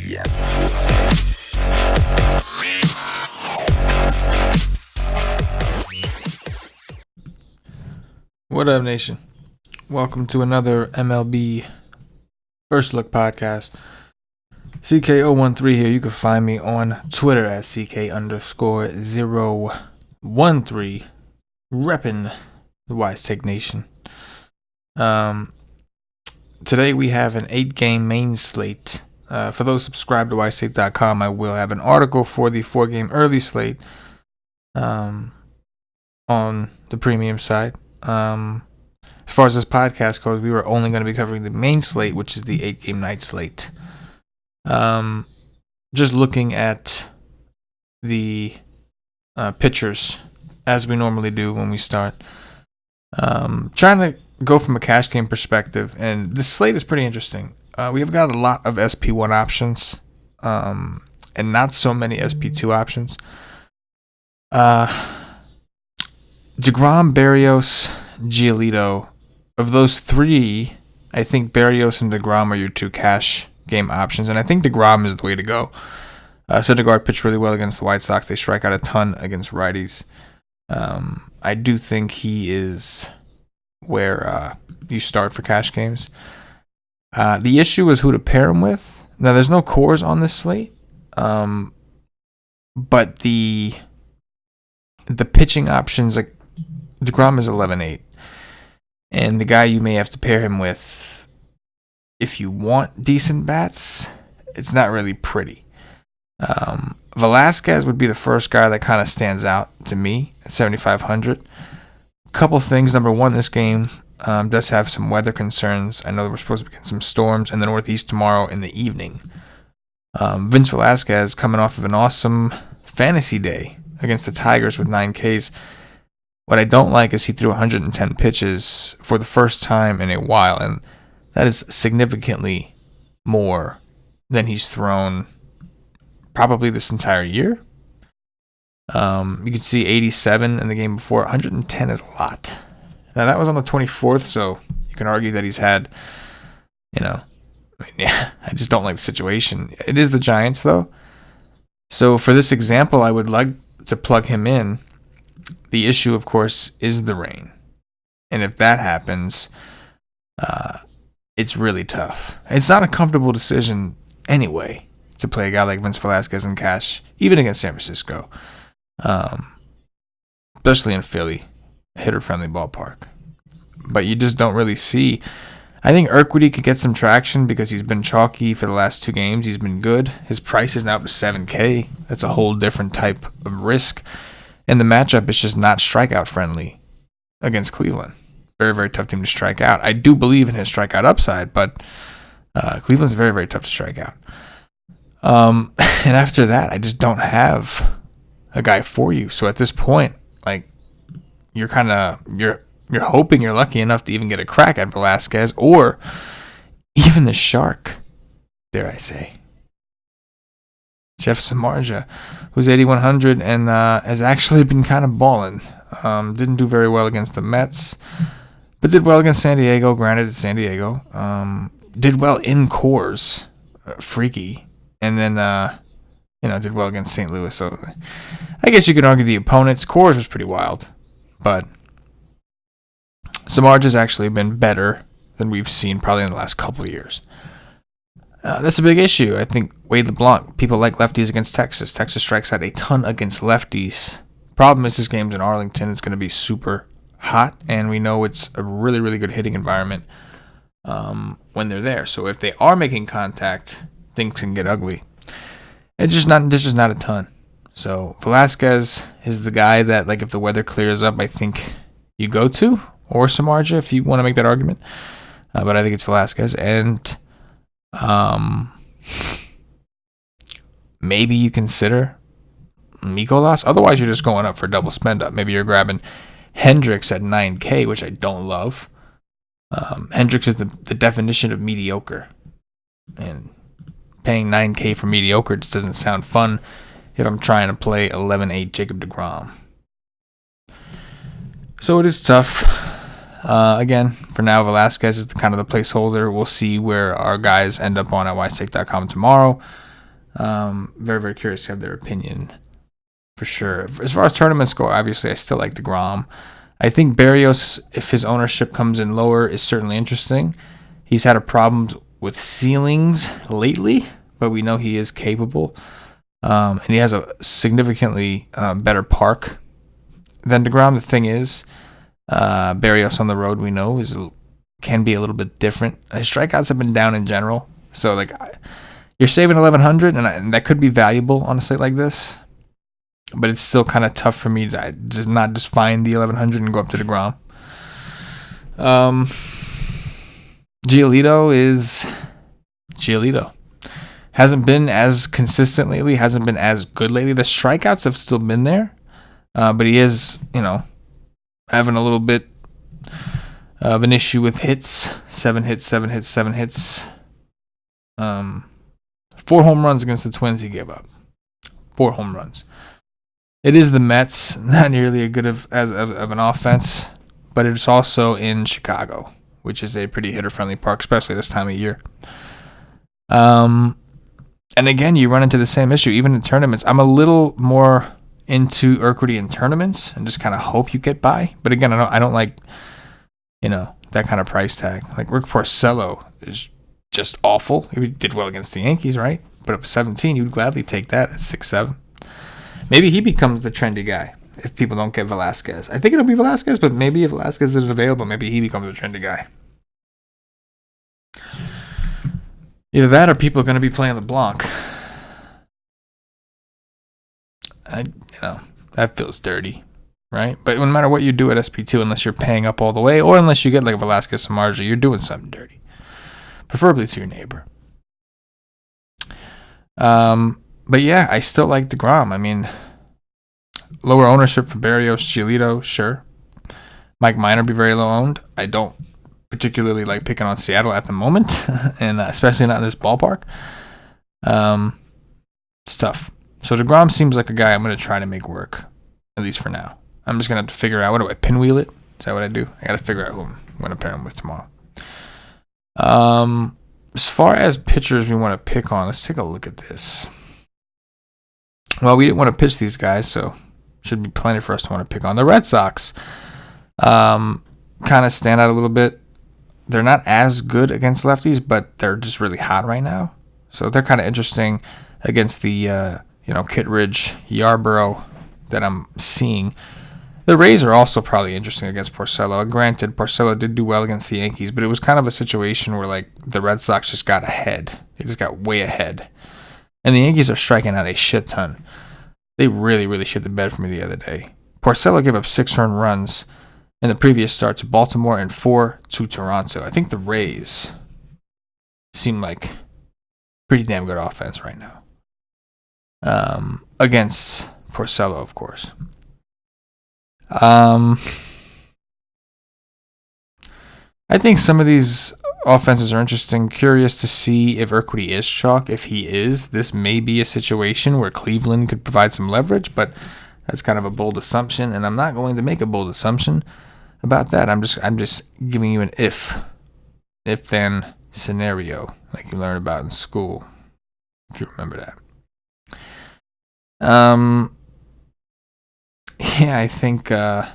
What up, nation? Welcome to another MLB First Look podcast. CK013 here. You can find me on Twitter at CK_013, repping the Wise Take Nation. Today we have an 8-game main slate. For those subscribed to wisetake.com, I will have an article for the 4-game early slate on the premium side. As far as this podcast goes, we were only going to be covering the main slate, which is the 8-game night slate. Just looking at the pitchers as we normally do when we start. Trying to go from a cash game perspective, and this slate is pretty interesting. We have got a lot of SP1 options, and not so many SP2 options. DeGrom, Berrios, Giolito. Of those three, I think Berrios and DeGrom are your two cash game options, and I think DeGrom is the way to go. Syndergaard pitched really well against the White Sox. They strike out a ton against righties. I do think he is where you start for cash games. The issue is who to pair him with. Now, there's no cores on this slate, but the pitching options, like DeGrom is 11-8. And the guy you may have to pair him with, if you want decent bats, it's not really pretty. Velasquez would be the first guy that kind of stands out to me at 7,500. Couple things. Number one, this game does have some weather concerns. I know that we're supposed to be getting some storms in the Northeast tomorrow in the evening. Vince Velasquez coming off of an awesome fantasy day against the Tigers with 9 Ks. What I don't like is he threw 110 pitches for the first time in a while, and that is significantly more than he's thrown probably this entire year. You can see 87 in the game before. 110 is a lot. Now, that was on the 24th, so you can argue that he's had, I just don't like the situation. It is the Giants, though. So for this example, I would like to plug him in. The issue, of course, is the rain. And if that happens, it's really tough. It's not a comfortable decision anyway to play a guy like Vince Velasquez in cash, even against San Francisco. Especially in Philly, a hitter-friendly ballpark. But you just don't really see. I think Urquidy could get some traction because he's been chalky for the last 2 games. He's been good. His price is now up to 7K. That's a whole different type of risk. And the matchup is just not strikeout friendly against Cleveland. Very, very tough team to strike out. I do believe in his strikeout upside, but Cleveland's very, very tough to strike out. And after that, I just don't have a guy for you. So at this point, like, you're hoping you're lucky enough to even get a crack at Velasquez or even the Shark, dare I say. Jeff Samardzija, who's 8,100 and has actually been kind of balling. Didn't do very well against the Mets, but did well against San Diego. Granted, it's San Diego. Did well in Coors, freaky, and then did well against St. Louis. So I guess you could argue the opponents. Coors was pretty wild, but Samardzija's actually been better than we've seen probably in the last couple of years. That's a big issue. I think Wade LeBlanc, people like lefties against Texas. Texas strikes out a ton against lefties. Problem is, this game's in Arlington. It's going to be super hot, and we know it's a really, really good hitting environment when they're there. So if they are making contact, things can get ugly. There's just not a ton. So Velasquez is the guy that, like, if the weather clears up, I think you go to, or Samardzija if you want to make that argument. But I think it's Velasquez, and maybe you consider Mikolas. Otherwise, you're just going up for double spend up. Maybe you're grabbing Hendricks at 9K, which I don't love. Hendricks is the definition of mediocre, and paying 9K for mediocre just doesn't sound fun if I'm trying to play 11-8 Jacob deGrom. So it is tough. Again, for now, Velasquez is kind of the placeholder. We'll see where our guys end up on at wisetake.com tomorrow. Very, very curious to have their opinion for sure. As far as tournaments go, obviously I still like DeGrom. I think Berrios, if his ownership comes in lower, is certainly interesting. He's had a problem with ceilings lately, but we know he is capable. And he has a significantly better park than DeGrom. The thing is, Berrios on the road, we know, can be a little bit different. His strikeouts have been down in general. So, like, you're saving 1,100, and that could be valuable on a slate like this. But it's still kind of tough for me to not just find the 1,100 and go up to DeGrom. Giolito is Giolito. Hasn't been as consistent lately. Hasn't been as good lately. The strikeouts have still been there. But he is, having a little bit of an issue with hits. 7 hits. 4 home runs against the Twins he gave up. 4 home runs. It is the Mets, not nearly as good of an offense, but it's also in Chicago, which is a pretty hitter-friendly park, especially this time of year. And again, you run into the same issue, even in tournaments. I'm a little more into Urquidy in tournaments and just kind of hope you get by. But again, I don't like, that kind of price tag. Like Rick Porcello is just awful. He did well against the Yankees, right? But up 17, you'd gladly take that at 6-7. Maybe he becomes the trendy guy if people don't get Velasquez. I think it'll be Velasquez, but maybe if Velasquez isn't available, maybe he becomes the trendy guy. Either that or people are going to be playing LeBlanc. That feels dirty, right? But no matter what you do at SP2, unless you're paying up all the way, or unless you get like Velasquez Samardzija, you're doing something dirty. Preferably to your neighbor. But yeah, I still like DeGrom. I mean, lower ownership for Berrios, Giolito, sure. Mike Minor be very low owned. I don't particularly like picking on Seattle at the moment, and especially not in this ballpark. It's tough. So DeGrom seems like a guy I'm going to try to make work, at least for now. I'm just going to have to figure out, what do I pinwheel it? Is that what I do? I got to figure out who I'm going to pair him with tomorrow. As far as pitchers we want to pick on, let's take a look at this. Well, we didn't want to pitch these guys, so should be plenty for us to want to pick on. The Red Sox kind of stand out a little bit. They're not as good against lefties, but they're just really hot right now. So they're kind of interesting against the, Kittredge, Yarborough that I'm seeing. The Rays are also probably interesting against Porcello. Granted, Porcello did do well against the Yankees, but it was kind of a situation where, like, the Red Sox just got ahead. They just got way ahead. And the Yankees are striking out a shit ton. They really, really shit the bed for me the other day. Porcello gave up 6 earned runs in the previous start to Baltimore and 4 to Toronto. I think the Rays seem like pretty damn good offense right now. Against Porcello, of course. I think some of these offenses are interesting. Curious to see if Urquidy is chalk. If he is, this may be a situation where Cleveland could provide some leverage, but that's kind of a bold assumption, and I'm not going to make a bold assumption about that. I'm just giving you an if-then scenario, like you learned about in school, if you remember that. Yeah, I think the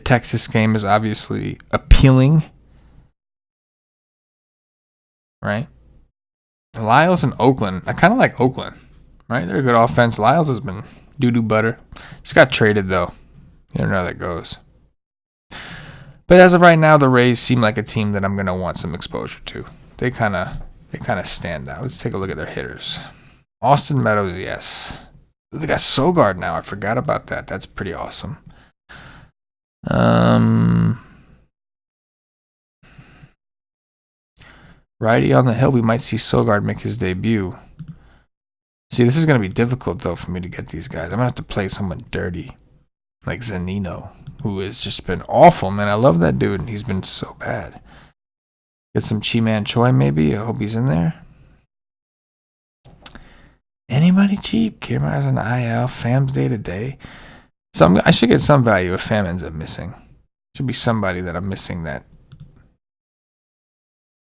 Texas game is obviously appealing, right? Lyles and Oakland. I kind of like Oakland, right? They're a good offense. Lyles has been doo-doo butter. Just got traded, though. You don't know how that goes. But as of right now, the Rays seem like a team that I'm going to want some exposure to. They kind of stand out. Let's take a look at their hitters. Austin Meadows, yes. They got Sogard now. I forgot about that. That's pretty awesome. Righty on the hill, we might see Sogard make his debut. See, this is going to be difficult, though, for me to get these guys. I'm going to have to play someone dirty, like Zanino, who has just been awful, man. I love that dude, and he's been so bad. Get some Chi-Man Choi, maybe. I hope he's in there. Anybody cheap? Kiermaier's on the IL. Fam's day to day. So I should get some value if Fam ends up missing. Should be somebody that I'm missing that.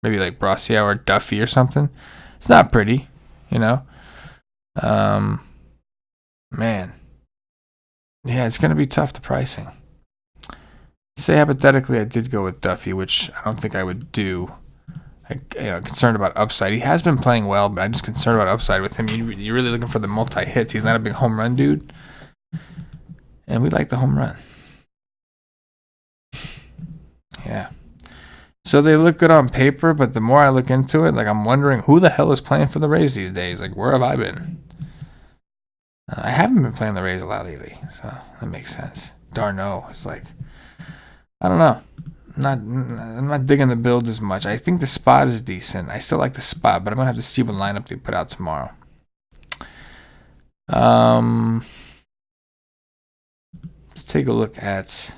Maybe like Brasio or Duffy or something. It's not pretty, Um, man, yeah, it's gonna be tough the pricing. Say hypothetically, I did go with Duffy, which I don't think I would do. Concerned about upside. He has been playing well, but I'm just concerned about upside with him. You're really looking for the multi hits. He's not a big home run dude, and we like the home run. Yeah. So they look good on paper, but the more I look into it, like I'm wondering who the hell is playing for the Rays these days. Like, where have I been? I haven't been playing the Rays a lot lately, so that makes sense. Darno, it's like, I don't know. I'm not digging the build as much. I think the spot is decent. I still like the spot, but I'm gonna have to see what lineup they put out tomorrow. Let's take a look at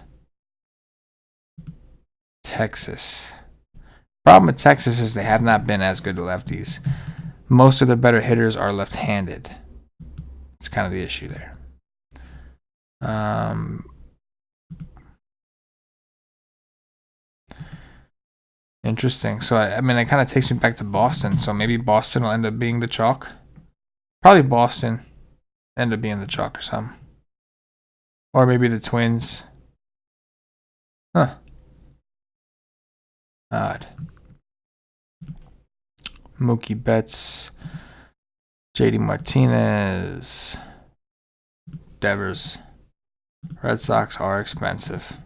Texas. Problem with Texas is they have not been as good to lefties. Most of the better hitters are left-handed. It's kind of the issue there. Interesting. So, I mean, it kind of takes me back to Boston. So maybe Boston will end up being the chalk. Probably Boston end up being the chalk or something. Or maybe the Twins. Huh. Odd. Mookie Betts. JD Martinez. Devers. Red Sox are expensive.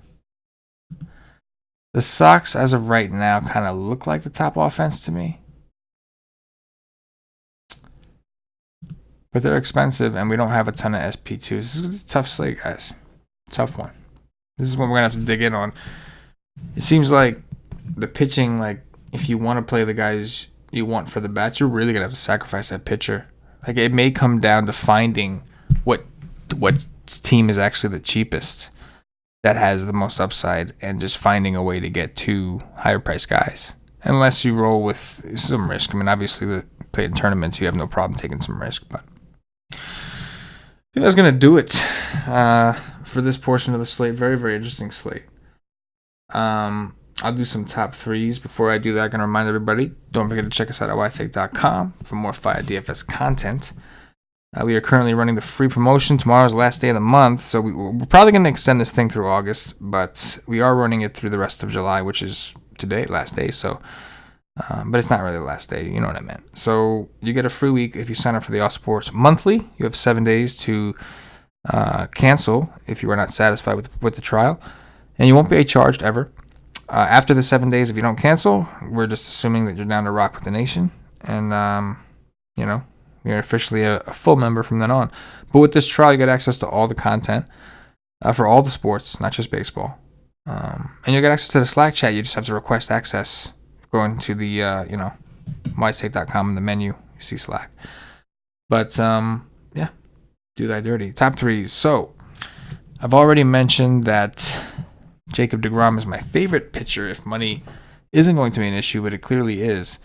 The Sox, as of right now, kind of look like the top offense to me. But they're expensive, and we don't have a ton of SP2s. This is a tough slate, guys. Tough one. This is what we're going to have to dig in on. It seems like the pitching, like, if you want to play the guys you want for the bats, you're really going to have to sacrifice that pitcher. Like, it may come down to finding what team is actually the cheapest that has the most upside and just finding a way to get two higher priced guys. Unless you roll with some risk. I mean, obviously, the play in tournaments, you have no problem taking some risk. But I think that's going to do it for this portion of the slate. Very, very interesting slate. I'll do some top threes. Before I do that, I'm going to remind everybody, don't forget to check us out at wisestake.com for more Fire DFS content. We are currently running the free promotion. Tomorrow's the last day of the month, so we're probably going to extend this thing through August, but we are running it through the rest of July, which is today, last day. So, but it's not really the last day. You know what I meant. So you get a free week if you sign up for the All Sports monthly. You have 7 days to cancel if you are not satisfied with the trial, and you won't be charged ever. After the 7 days, if you don't cancel, we're just assuming that you're down to rock with the nation, and you're officially a full member from then on. But with this trial, you get access to all the content for all the sports, not just baseball. And you'll get access to the Slack chat. You just have to request access. Going to the, wisestake.com in the menu, you see Slack. But, yeah, do that dirty. Top threes. So, I've already mentioned that Jacob deGrom is my favorite pitcher if money isn't going to be an issue, but it clearly is.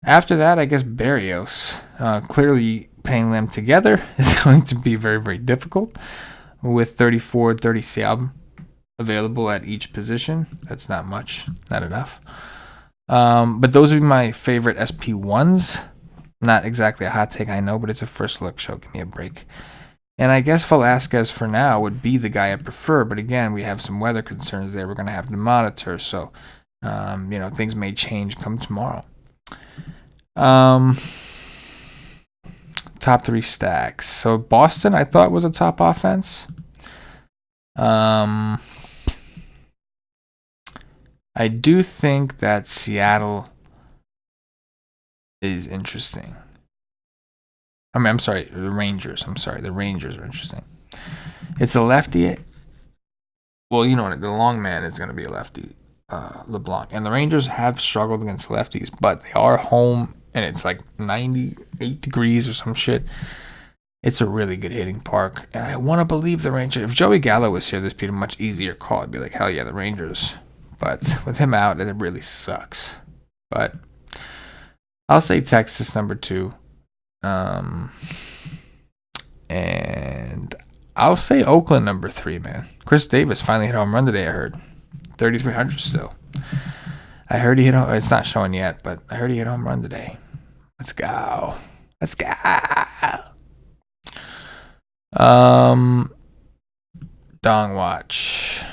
After that, I guess Berrios. Clearly, paying them together is going to be very, very difficult with 34, 37 available at each position. That's not much, not enough. But those would be my favorite SP1s. Not exactly a hot take, I know, but it's a first look show. Give me a break. And I guess Velasquez for now would be the guy I prefer. But again, we have some weather concerns there we're going to have to monitor. So, things may change come tomorrow. Top three stacks. So Boston, I thought was a top offense. I do think that Seattle is interesting. I'm sorry, the Rangers. The Rangers are interesting. It's a lefty. Well, you know what? The long man is going to be a lefty, LeBlanc. And the Rangers have struggled against lefties, but they are home, and it's like 98 degrees or some shit. It's a really good hitting park. And I want to believe the Rangers. If Joey Gallo was here, this would be a much easier call. I'd be like, hell yeah, the Rangers. But with him out, it really sucks. But I'll say Texas number 2. And I'll say Oakland number 3, man. Chris Davis finally hit a home run today, I heard. 3,300 still. I heard he hit home. It's not showing yet, but I heard he hit a home run today. Let's go. Dong watch.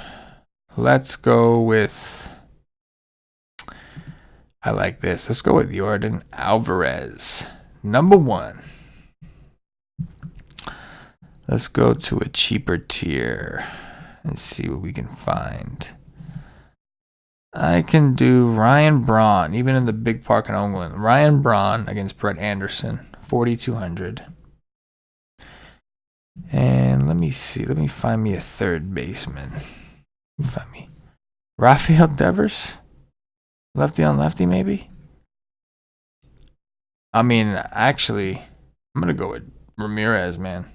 Let's go with. I like this. Let's go with Yordan Alvarez. Number 1. Let's go to a cheaper tier and see what we can find. I can do Ryan Braun, even in the big park in Oakland. Ryan Braun against Brett Anderson, 4,200. And let me see. Let me find me a third baseman. Find me Rafael Devers, lefty on lefty, maybe. I mean, actually, I'm gonna go with Ramirez, man.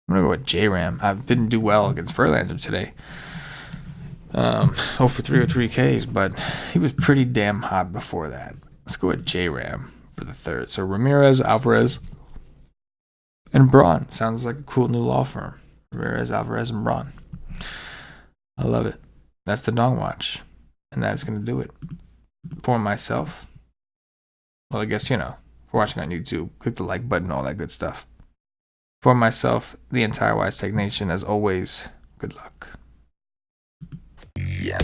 I'm gonna go with J-Ram. I didn't do well against Verlander today. 0 for 3 with 3 Ks, but he was pretty damn hot before that. Let's go with J-Ram for the third. So Ramirez, Alvarez, and Braun. Sounds like a cool new law firm. Ramirez, Alvarez, and Braun. I love it. That's the Dong Watch. And that's going to do it. For myself, well, I guess, if you're watching on YouTube, click the like button, all that good stuff. For myself, the entire Wise Tech Nation, as always, good luck. Yeah.